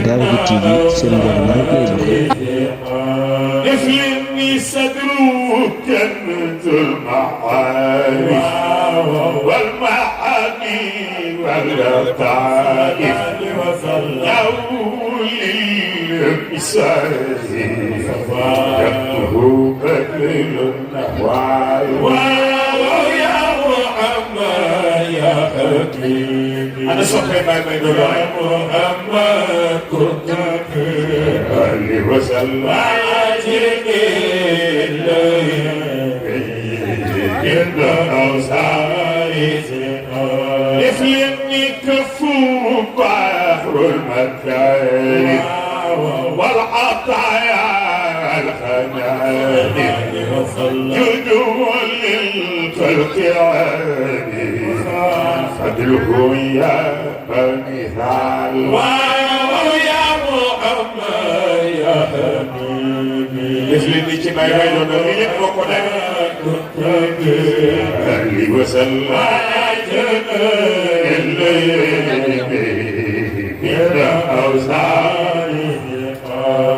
Daara TV seen njariñ lay joxe. نفلني صدره كنز المعارف والمعاني واللطائف أولي المساجد يكتب بدل النوائب ويا محمد يا حبيبي أنا صحيح ما يقول يا محمد كنت علي وسلم يفلني كفو بحر المكارم والعطايا الخنادق جدو للخلق عادي فضله يا بني ثعلب ويا محمد يا حبيبي يفلني كما يبين لي وقدر علي وسلم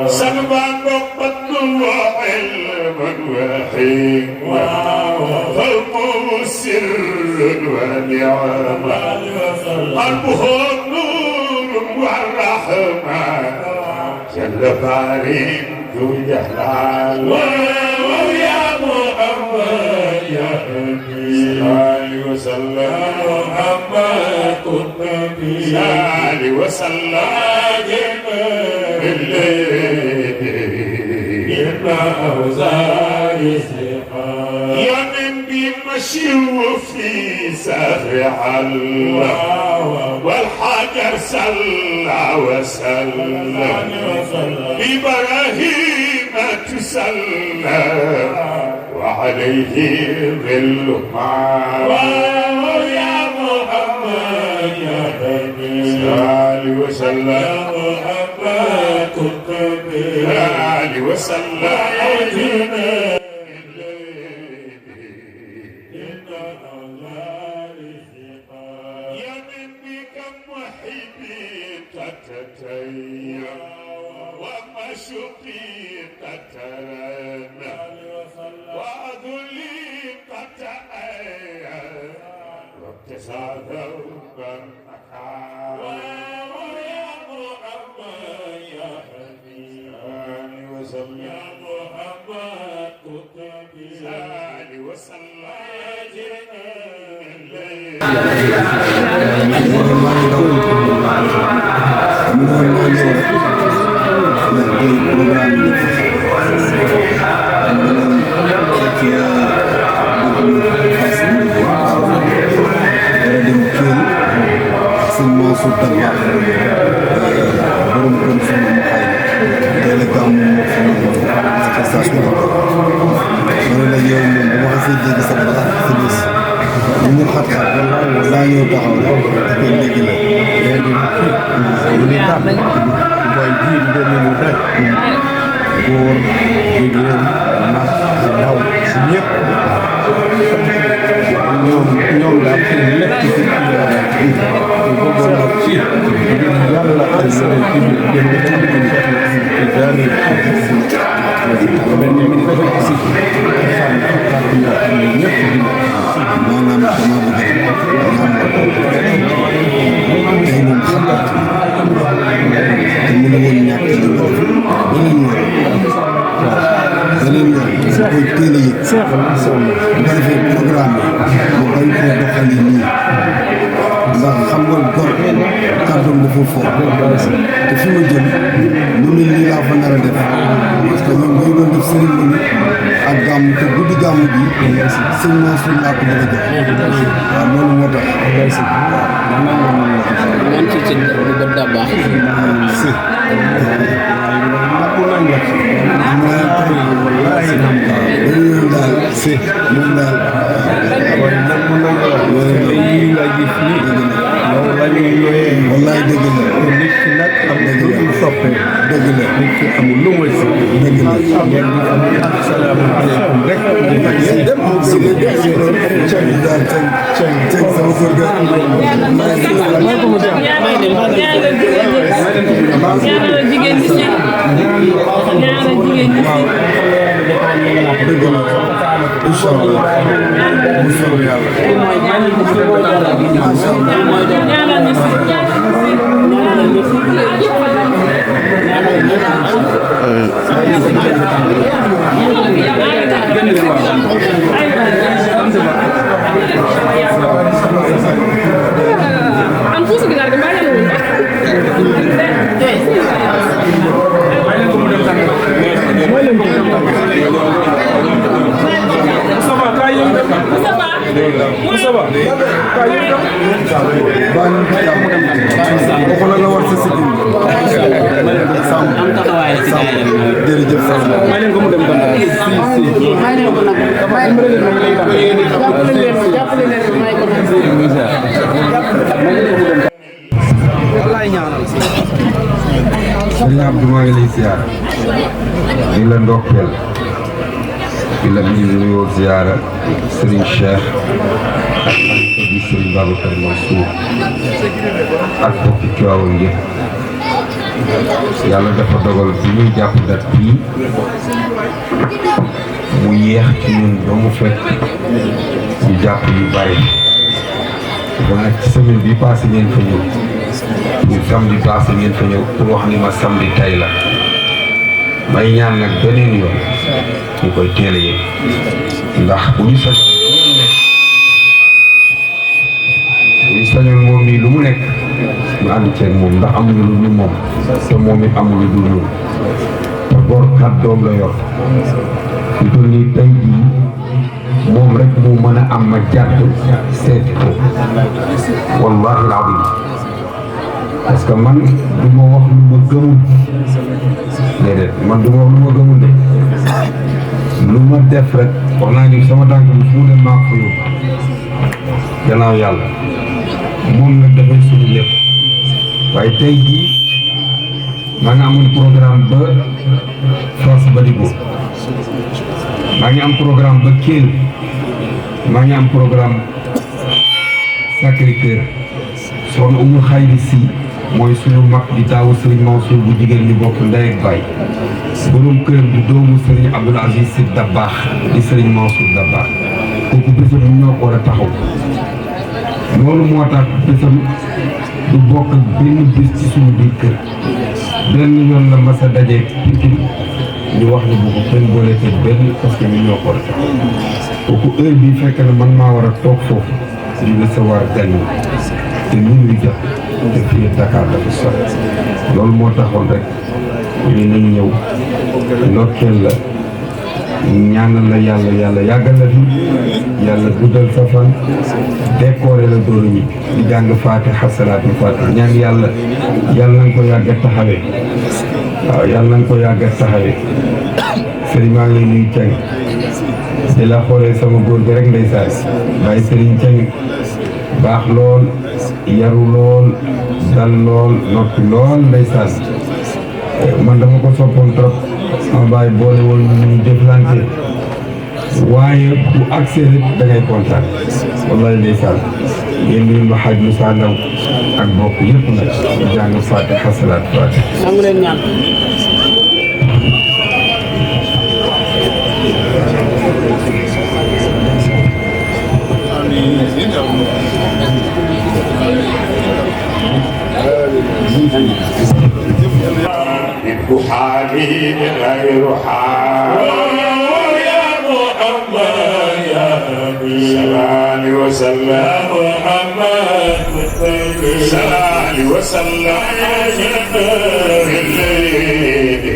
سلمان ربط وعلم وحكمة قلبه سر ونعمة قلبه نور والرحمة جل فارين ذو جلال ويا محمد يا حبيبي وسلم محمد كنت بي وسلم يا من بمشي وفي سافع الله والحجر سلى وسلم بإبراهيم تسلى وعليه ظل يا محمد يا حبيبي وسلم يا محمد كنت بي وسلم يا من بك محبي تتتيم ومشقي تترنى وأذلي تتأيى وابتساذا بالمكان ويا محمد يا حبيبي وسلم يا محمد كتبي وسلم soppe dëgg la nit ki amul lu muy si dëgg la ngeen di am asalaamaaleykum rek dem si le ceng daal ceng sama kër ga ñaanal jigéen ñi ñaanal jigéen ñi dëgg la incha allah mu solo yàlla ñaanal ñu si ñaanal ñu si am fuusu ginaar gi mbaa yàlla waxu la war sa sigil sam am taxawaay la ci gaay jërëjëf sam may leen ko mu dem kon may leen ko nag jàppale leen may ko wallaay ñaanal Serigne Abdou maa ngi lay ziar di la ndokkeel di la nuyoo ziara Serigne Cheikh di Serigne Babacar Mansour ak bokki Tiwaawan yëpp yàlla dafa dogal bi ñuy jàpp dat bii mu yéex ci ñun ba mu fekk ñu jàpp yu bari ba nag ci semaine bi passé ngeen fa ñëw ñu samedi passé ngeen fa ñëw pour wax ni ma samedi tay la may ñaan nag beneen yoon ñu koy teel a yëg ndax bu ñu sañoon moom nii lu mu nekk ñu ànd ceeg moom ndax amuñu lu dul moom te moom it amul lu dul ñun te góor kat doom la yor ñu toll nii tey jii moom rek moo mën a am ma jàdd seeti ko wallahi alazim parce que man du ma wax lu ma gëmul déedéet man du ma wax lu ma gëmul de lu ma def rek wax naa ni sama tànk bi fu mu dem maa ko yóbbu gannaaw yàlla moom nag dafay suñu lépp waaye tey jii maa ngi amoon programme ba Fass Badigo maa ngi am programme ba Kell maa ngi am programme Sacré-Cœur soxna Umul Xayri si mooy suñu mag di taawu Serigne Mansour bu jigéen ñi bokk ndey ak baay borom kër di doomu Serigne Abdoul Aziz Sy Dabakh di Serigne Mansour Dabakh kooku bésam mu ñoo ko war a taxaw loolu moo tax bésam du bokk benn bés ci suñu biir kër benn yoon la mas a daje Pikine ñu wax ni bu ko kenn boole te benn parce que ñu ñoo ko war a taxaw kooku heure bii fekk na man maa war a toog foofu di recevoir gan yi te ñun ñu jot te fii Dakar dafa sori loolu moo taxoon rek ñu nañ ñëw ndokkeel la ñaanal la yàlla yàggal la fi yàlla guddal sa fan décoré la dóoru ñi di jàng Faatiha salaatul Faatiha ñaan yàlla nañ ko yàgg a taxawee waaw yàlla nañ ko yàgg a taxawee sëriñ maa ngi lay nuyu Ceng di la xoolee sama góor gi rek ndeysaan bàyyi sëriñ Ceng baax lool yaru lool dal lool noppi lool ndeysaan man dama ko soppoon trop sama baay boole woon ñu jëflante waaye bu accès rek da ngay kontaan wallahi ndeysaan ngeen nuyu ma xaaj Moussa Ndaw ak bokk yëpp nag di jàng Faatiha salaat Faatiha nangu leen ñaan حبيب غير حال يا محمد يا حبيب صلى وسلم محمد صلى وسلم الليل